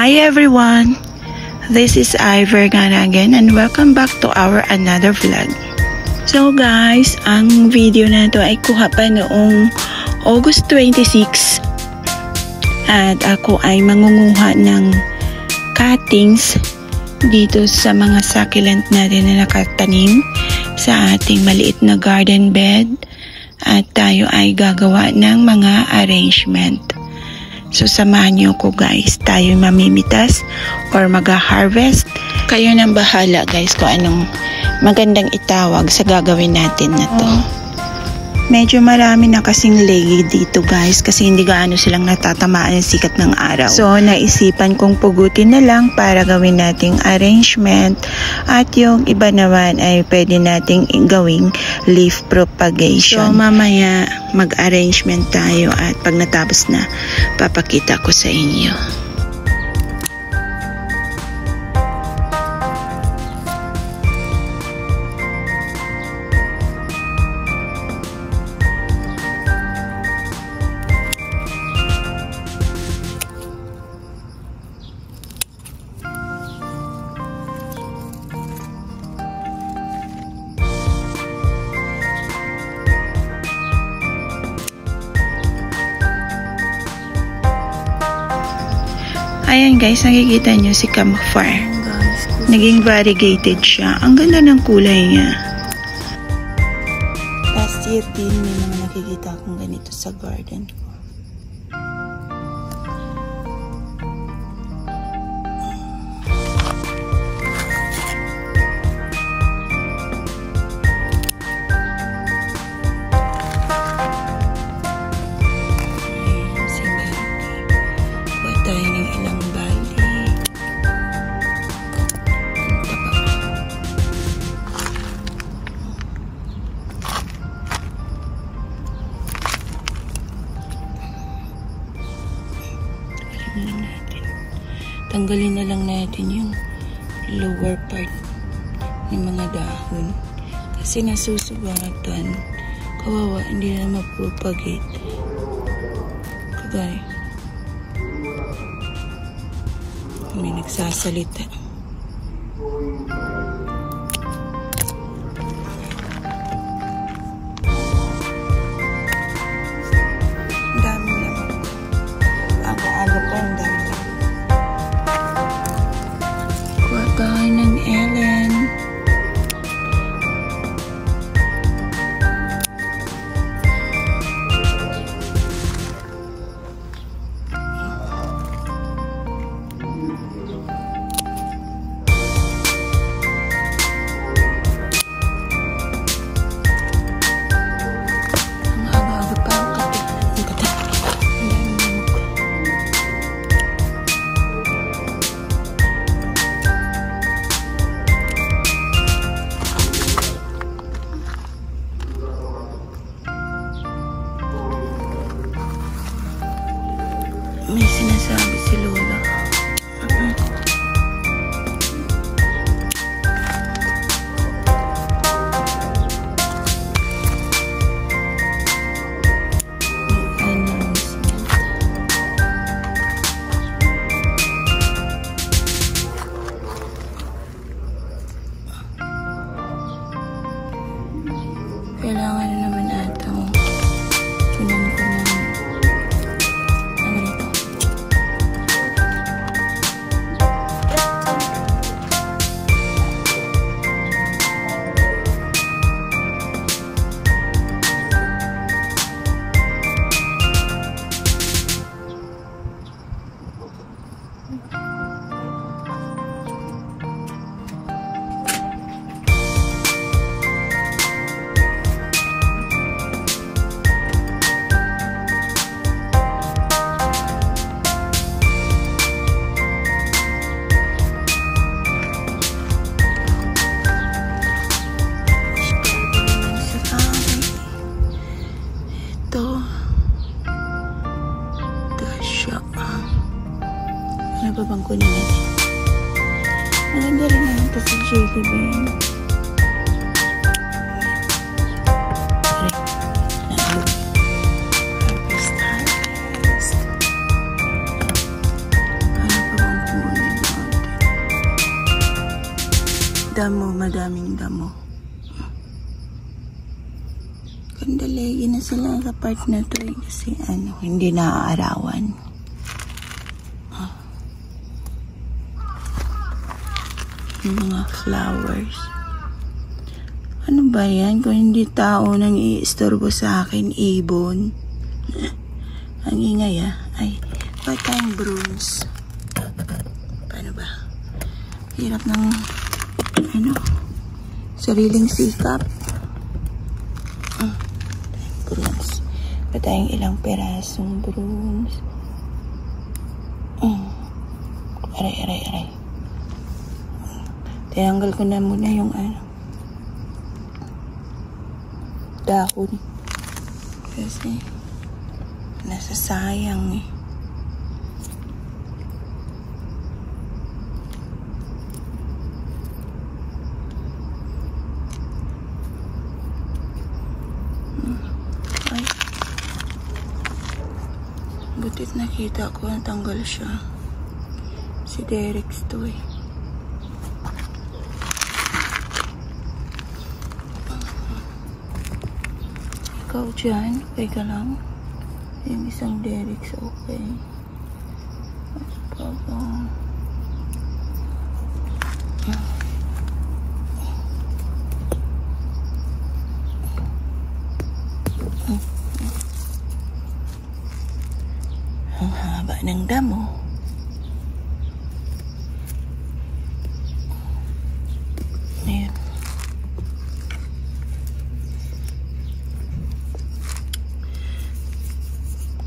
Hi everyone! This is Ivor again and welcome back to our another vlog. So guys, ang video na to ay kuha pa noong August 26 at ako ay mangunguha ng cuttings dito sa mga succulent natin na nakatanim sa ating maliit na garden bed at tayo ay gagawa ng mga arrangement. So samahan niyo ko guys, tayo mamimitas or mag-harvest. Kayo nang bahala guys kung anong magandang itawag sa gagawin natin na to. Medyo marami na kasing leggy dito guys kasi hindi gaano silang natatamaan ng sikat ng araw. So naisipan kong pugutin na lang para gawin nating arrangement at yung iba naman ay pwede nating gawing leaf propagation. So mamaya mag-arrangement tayo at pag natapos na papakita ko sa inyo. Ayan guys, nakikita nyo si Camphor. Naging variegated siya. Ang ganda ng kulay niya. Last year din may mga nakikita akong ganito sa garden ko. Tanggalin na lang natin yung lower part ng mga dahon kasi nasusugatan. Kawawa, hindi na mapropagate. Kagaya may nagsasalita. Ang dami naman. Aga-aga pa ang dami. Tayo ng Ellen. Ang aga-aga pa ang kati. May sinasabi si Lola. Kailangan na naman ata tunan ko ng ano ba bang kunin natin? Maganda rin naman kasi Jelly Bean. Harvest. Ano pa bang kunin? damo, madaming damo. Kandalegi na sila sa part na to kasi hindi naaarawan. Mga flowers. Ano ba yan? Kung hindi tao nang iistorbo sa akin, ibon. Ang ingay Ay, ba't tayong brooms? Paano ba? Hirap ng sariling sikap. Brooms. Ba't tayong ilang perasong brooms? Aray. Tinanggal ko na muna yung dahon. Kasi nasasayang Ay. Butit nakita ko natanggal siya. Si Derek to Ikaw dyan, okay ka lang? Yung isang Derek okay. Ang haba ng damo. Ayan.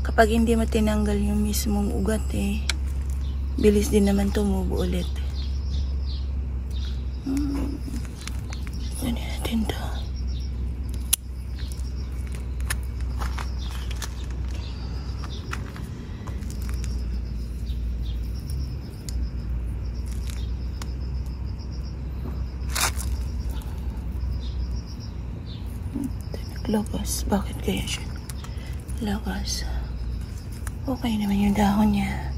Kapag hindi mo tinanggal yung mismong ugat bilis din naman tumubo ulit. Ano natin to? Lagas. Bakit kaya siya? Lagas. Okay naman yung dahon niya.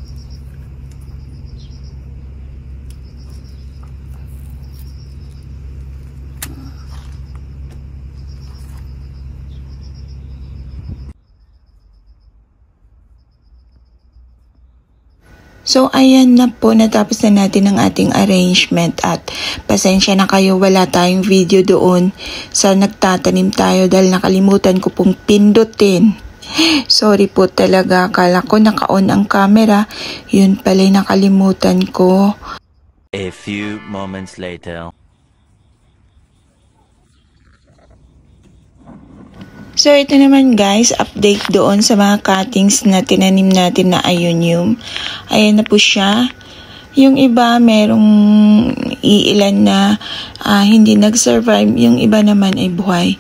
So, ayan na po, natapos na natin ang ating arrangement at pasensya na kayo, wala tayong video doon sa nagtatanim tayo dahil nakalimutan ko pong pindutin. Sorry po talaga, akala ko naka-on ang camera, yun pala'y nakalimutan ko. A few moments later. So, ito naman guys, update doon sa mga cuttings na tinanim natin na Ionium. Ayan na po siya. Yung iba, merong iilan na hindi nag-survive. Yung iba naman ay buhay.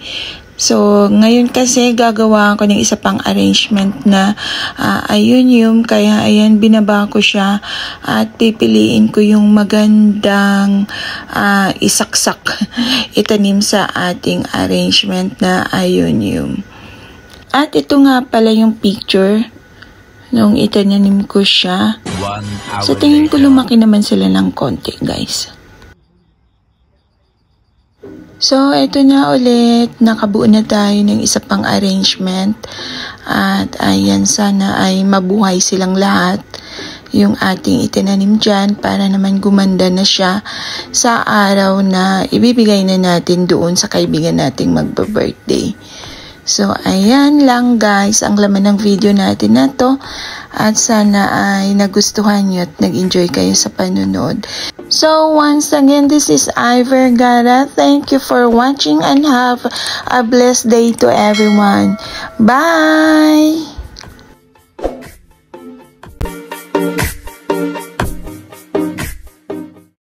So, ngayon kasi gagawa ko ng isa pang arrangement na Ionium. Kaya, ayan, binaba ko siya at pipiliin ko yung magandang isaksak itanim sa ating arrangement na Ionium. At ito nga pala yung picture nung itananim ko siya. So, tingin ko lumaki naman sila ng konti, guys. So, ito na ulit. Nakabuo na tayo ng isa pang arrangement. At ayan, sana ay mabuhay silang lahat. Yung ating itinanim dyan para naman gumanda na siya sa araw na ibibigay na natin doon sa kaibigan nating magba-birthday. So, ayan lang guys ang laman ng video natin na to. At sana ay nagustuhan nyo at nag-enjoy kayo sa panonood. So, once again, this is I Vergara. Thank you for watching and have a blessed day to everyone. Bye!